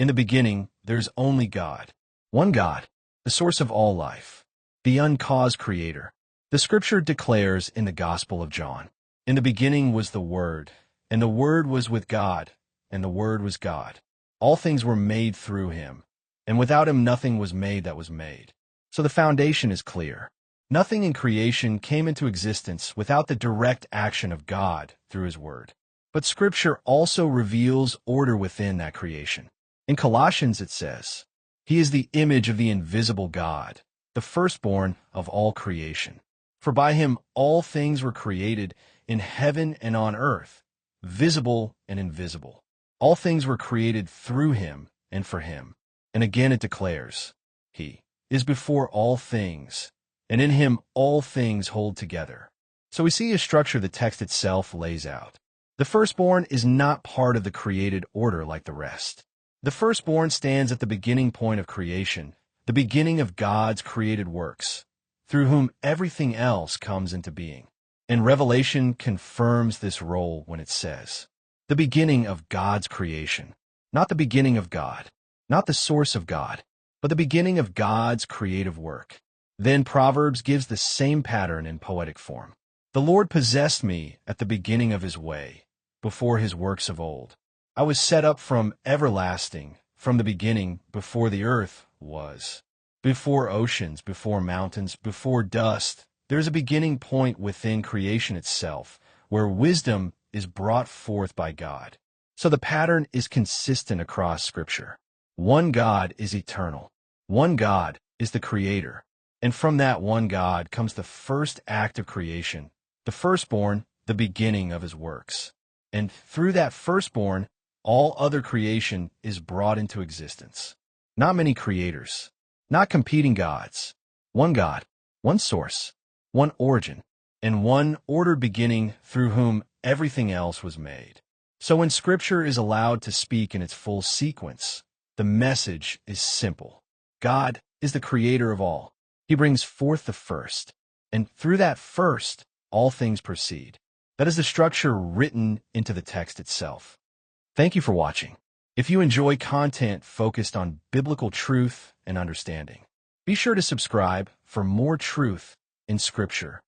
In the beginning, there's only God. One God, the source of all life, the uncaused creator. The scripture declares in the Gospel of John, "In the beginning was the Word, and the Word was with God, and the Word was God. All things were made through him, and without him nothing was made that was made." So the foundation is clear. Nothing in creation came into existence without the direct action of God through his Word. But Scripture also reveals order within that creation. In Colossians it says, "He is the image of the invisible God, the firstborn of all creation. For by him all things were created in heaven and on earth, visible and invisible. All things were created through him and for him." And again it declares, "He is before all things, and in him all things hold together." So we see a structure the text itself lays out. The firstborn is not part of the created order like the rest. The firstborn stands at the beginning point of creation, the beginning of God's created works, through whom everything else comes into being. And Revelation confirms this role when it says, "The beginning of God's creation," not the beginning of God, not the source of God, but the beginning of God's creative work. Then Proverbs gives the same pattern in poetic form. "The Lord possessed me at the beginning of his way, before his works of old. I was set up from everlasting, from the beginning, before the earth was. Before oceans, before mountains, before dust." There's a beginning point within creation itself, where wisdom is brought forth by God. So the pattern is consistent across Scripture. One God is eternal. One God is the Creator. And from that one God comes the first act of creation, the firstborn, the beginning of his works. And through that firstborn, all other creation is brought into existence. Not many creators, not competing gods. One God, one source, one origin, and one ordered beginning through whom everything else was made. So when Scripture is allowed to speak in its full sequence, the message is simple. God is the creator of all. He brings forth the first, and through that first, all things proceed. That is the structure written into the text itself. Thank you for watching. If you enjoy content focused on biblical truth and understanding, be sure to subscribe for more truth in Scripture.